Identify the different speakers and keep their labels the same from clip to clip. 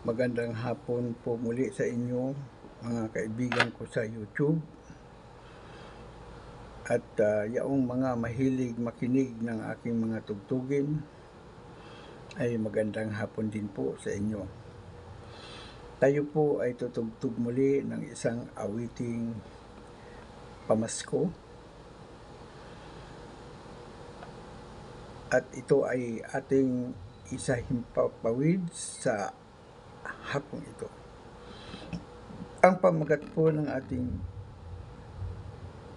Speaker 1: Magandang hapon po muli sa inyo, mga kaibigan ko sa YouTube. At yaong mga mahilig makinig ng aking mga tugtugin, ay magandang hapon din po sa inyo. Tayo po ay tutugtog muli ng isang awiting pamasko. At ito ay ating isahimpapawid sa hapong ito. Ang pamagat po ng ating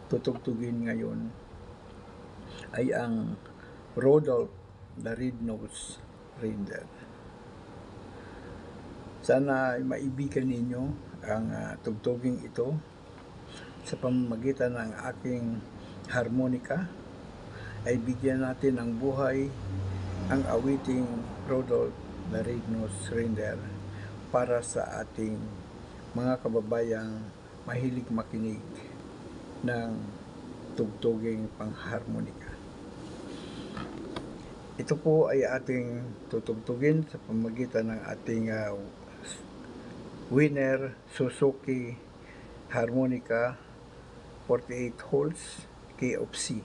Speaker 1: tutugtugin ngayon ay ang Rudolph the Red-Nosed Reindeer. Sana ay maibigan ninyo ang tugtugin ito sa pamamagitan ng aking harmonika. Ay bigyan natin ng buhay ang awiting Rudolph the Red-Nosed Reindeer para sa ating mga kababayang mahilig makinig ng tugtuging pangharmonika. Ito po ay ating tutugtugin sa pamamagitan ng ating Winner Suzuki Harmonica 48 holes Key of C.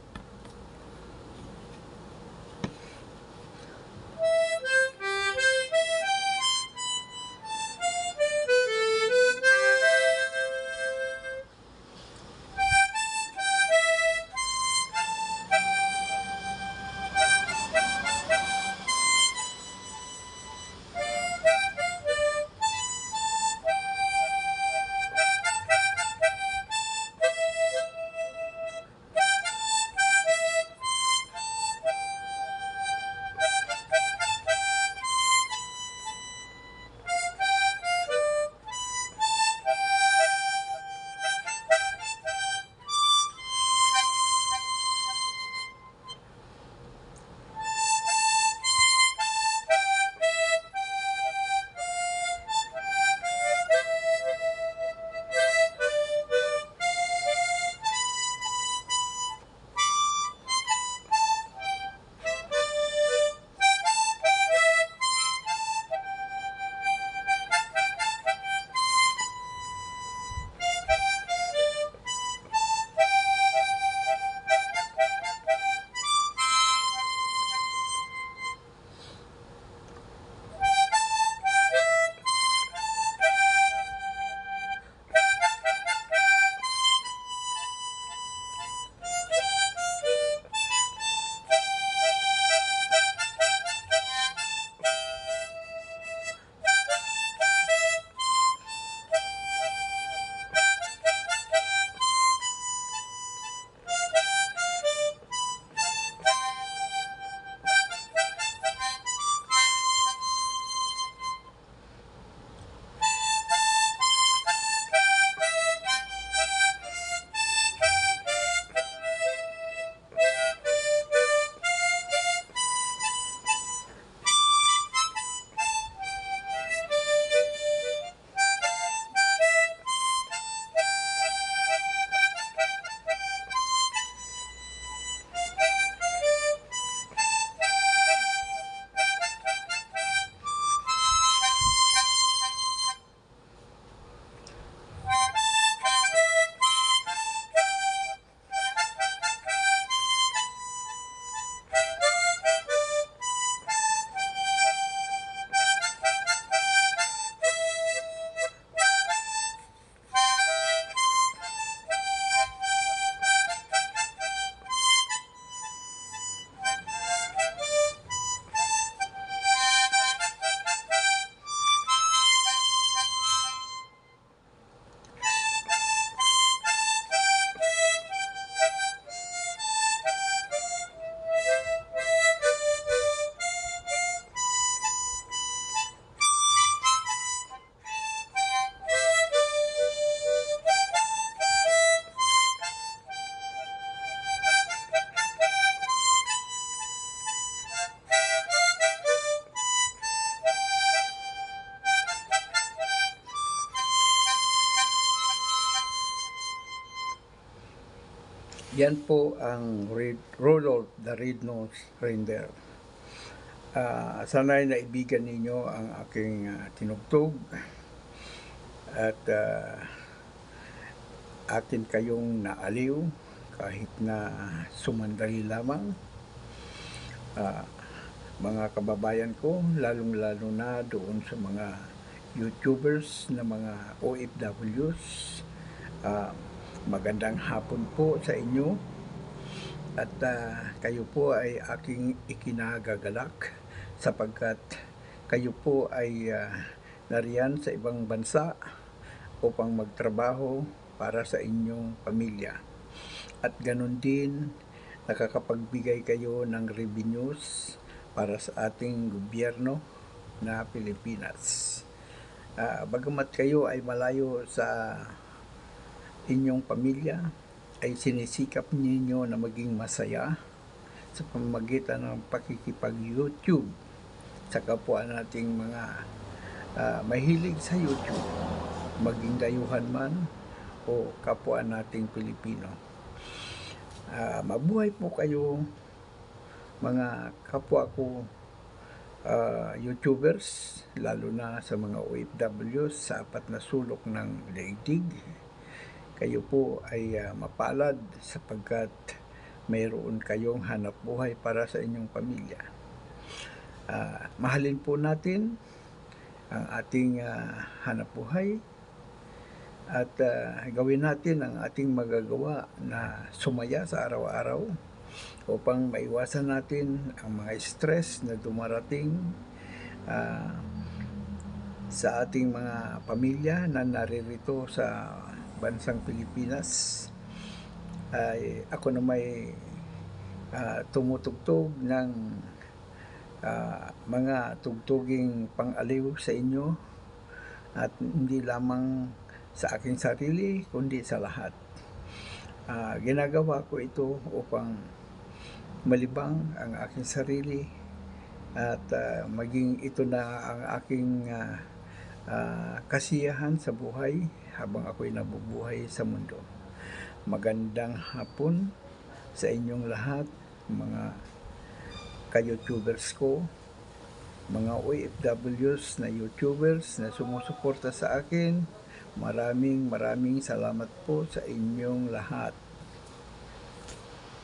Speaker 1: Yan po ang Rudolph the Red-Nosed Reindeer. Sana'y naibigan ninyo ang aking tinugtog at atin kayong naaliw kahit na sumandali lamang. Mga kababayan ko, lalong-lalo na doon sa mga YouTubers na mga OFWs, magandang hapon po sa inyo at kayo po ay aking ikinagagalak sapagkat kayo po ay nariyan sa ibang bansa upang magtrabaho para sa inyong pamilya. At ganun din, nakakapagbigay kayo ng revenues para sa ating gobyerno na Pilipinas. Bagamat kayo ay malayo sa inyong pamilya, ay sinisikap ninyo na maging masaya sa pamamagitan ng pakikipag-YouTube sa kapwa nating mga mahilig sa YouTube, maging dayuhan man o kapwa nating Pilipino. Mabuhay po kayo mga kapwa ko YouTubers, lalo na sa mga OFWs sa apat na sulok ng daigdig. Kayo po ay mapalad sapagkat mayroon kayong hanap buhay para sa inyong pamilya. Mahalin po natin ang ating hanap buhay at gawin natin ang ating magagawa na sumaya sa araw-araw upang maiwasan natin ang mga stress na dumarating sa ating mga pamilya na naririto sa bansang Pilipinas. Ako na may tumutugtog ng mga tugtuging pang-aliw sa inyo at hindi lamang sa aking sarili kundi sa lahat. Ginagawa ko ito upang malibang ang aking sarili at maging ito na ang aking kasiyahan sa buhay habang ako'y nabubuhay sa mundo. Magandang hapon sa inyong lahat, mga ka-YouTubers ko, mga OFWs na YouTubers na sumusuporta sa akin. Maraming salamat po sa inyong lahat.